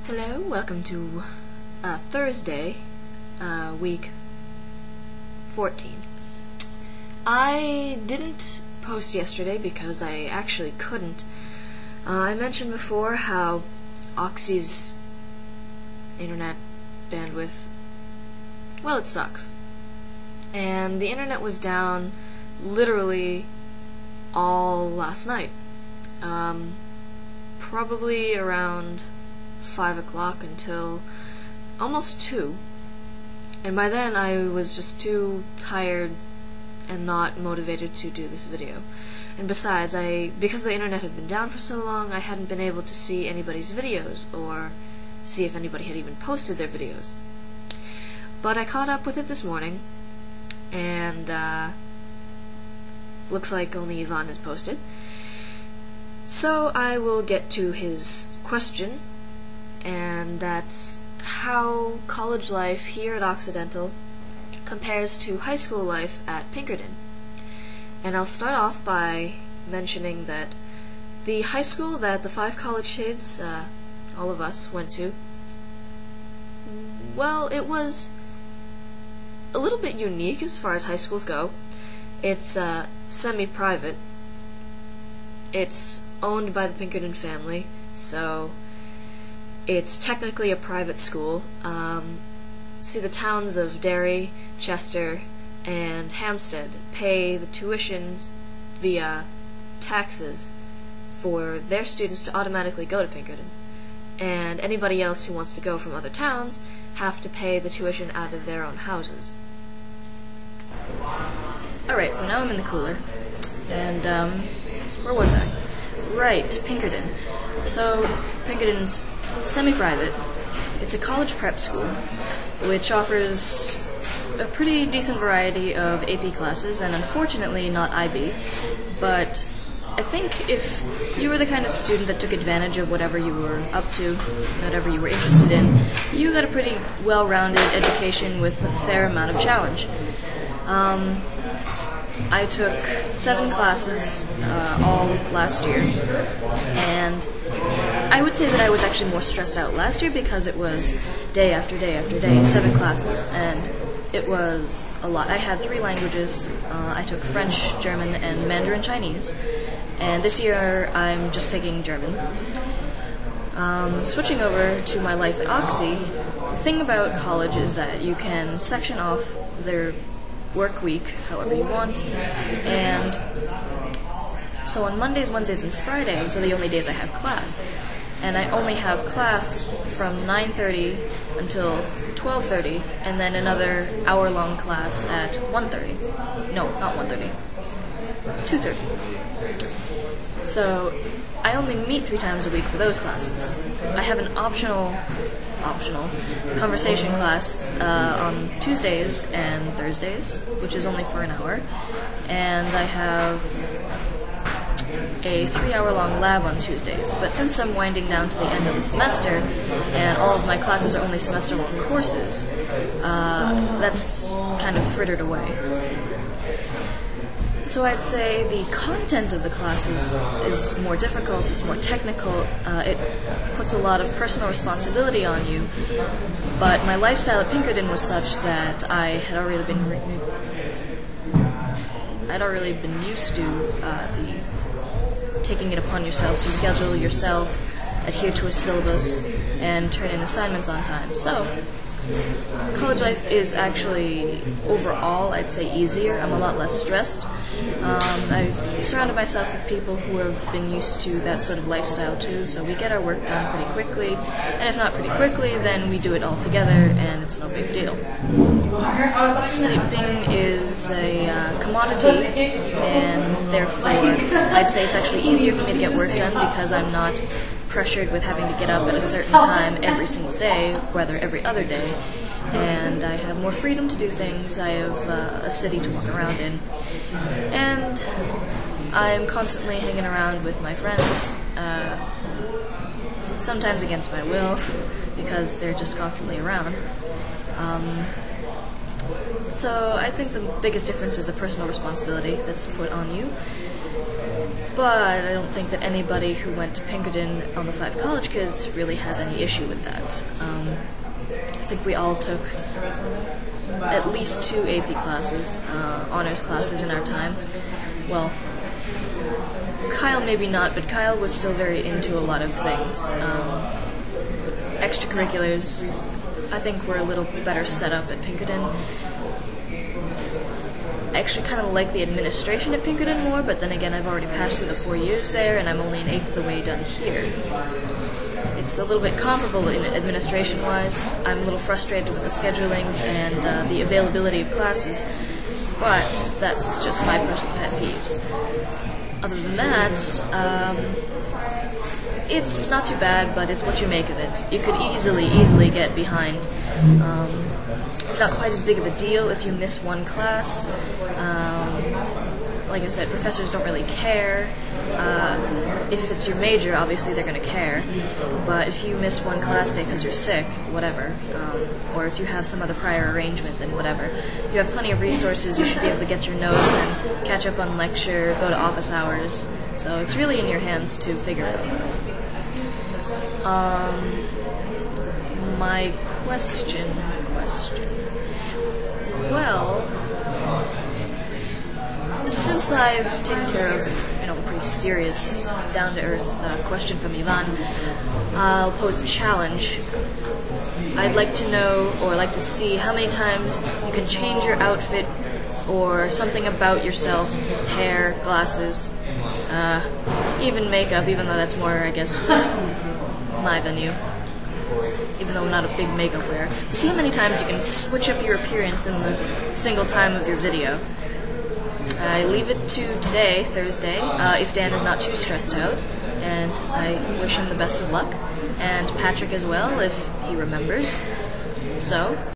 Hello, welcome to Thursday, week 14. I didn't post yesterday because I actually couldn't. I mentioned before how Augh's internet bandwidth, well, it sucks. And the internet was down literally all last night. Probably around 5 o'clock until almost 2, and by then I was just too tired and not motivated to do this video. And besides, because the internet had been down for so long, I hadn't been able to see anybody's videos or see if anybody had even posted their videos. But I caught up with it this morning, and looks like only Ivan has posted. So I will get to his question, and that's how college life here at Occidental compares to high school life at Pinkerton. And I'll start off by mentioning that the high school that the Five College Kids, all of us, went to, well, it was a little bit unique as far as high schools go. It's semi-private. It's owned by the Pinkerton family, so it's technically a private school. See, the towns of Derry, Chester, and Hampstead pay the tuitions via taxes for their students to automatically go to Pinkerton, and anybody else who wants to go from other towns have to pay the tuition out of their own houses. Alright, so now I'm in the cooler, and where was I? Right, Pinkerton. So, Pinkerton's semi-private. It's a college prep school, which offers a pretty decent variety of AP classes, and unfortunately not IB, but I think if you were the kind of student that took advantage of whatever you were up to, whatever you were interested in, you got a pretty well-rounded education with a fair amount of challenge. I took 7 classes all last year, and I would say that I was actually more stressed out last year because it was day after day after day, 7 classes, and it was a lot. I had 3 languages. I took French, German, and Mandarin Chinese, and this year I'm just taking German. Switching over to my life at Augh, the thing about college is that you can section off their work week however you want, and so on Mondays, Wednesdays, and Fridays are the only days I have class, and I only have class from 9:30 until 12:30, and then another hour-long class at 1:30. No, not 1:30. 2:30. So I only meet 3 times a week for those classes. I have an optional conversation class on Tuesdays and Thursdays, which is only for an hour, and I have a 3-hour-long lab on Tuesdays. But since I'm winding down to the end of the semester, and all of my classes are only semester-long courses, that's kind of frittered away. So I'd say the content of the classes is more difficult, it's more technical, it puts a lot of personal responsibility on you, but my lifestyle at Pinkerton was such that I'd already been used to the taking it upon yourself to schedule yourself, adhere to a syllabus, and turn in assignments on time. So college life is actually, overall, I'd say easier. I'm a lot less stressed. I've surrounded myself with people who have been used to that sort of lifestyle too, so we get our work done pretty quickly, and if not pretty quickly, then we do it all together, and it's no big deal. Sleeping is a commodity, and therefore I'd say it's actually easier for me to get work done because I'm not pressured with having to get up at a certain time every single day, rather every other day, and I have more freedom to do things. I have a city to walk around in, and I'm constantly hanging around with my friends, sometimes against my will, because they're just constantly around. So I think the biggest difference is the personal responsibility that's put on you. but I don't think that anybody who went to Pinkerton on the 5 College Kids really has any issue with that. I think we all took at least 2 AP classes, honors classes in our time. Well, Kyle maybe not, but Kyle was still very into a lot of things. Extracurriculars, I think we're a little better set up at Pinkerton. I actually kind of like the administration at Pinkerton more, but then again I've already passed through the 4 years there and I'm only an eighth of the way done here. It's a little bit comparable in administration-wise. I'm a little frustrated with the scheduling and the availability of classes, but that's just my personal pet peeves. Other than that, it's not too bad, but it's what you make of it. You could easily get behind. It's not quite as big of a deal if you miss one class. Like I said, professors don't really care. If it's your major, obviously they're going to care. But if you miss one class day because you're sick, whatever. Or if you have some other prior arrangement, then whatever. You have plenty of resources. You should be able to get your notes and catch up on lecture, go to office hours. So it's really in your hands to figure it out. My question. Well, since I've taken care of, a pretty serious, down-to-earth question from Ivan, I'll pose a challenge. I'd like to know, or like to see, how many times you can change your outfit, or something about yourself, hair, glasses, even makeup, even though that's more, I guess, my venue. Even though I'm not a big makeup wearer. See how many times you can switch up your appearance in the single time of your video. I leave it to today, Thursday, if Dan is not too stressed out, and I wish him the best of luck, and Patrick as well, if he remembers. So,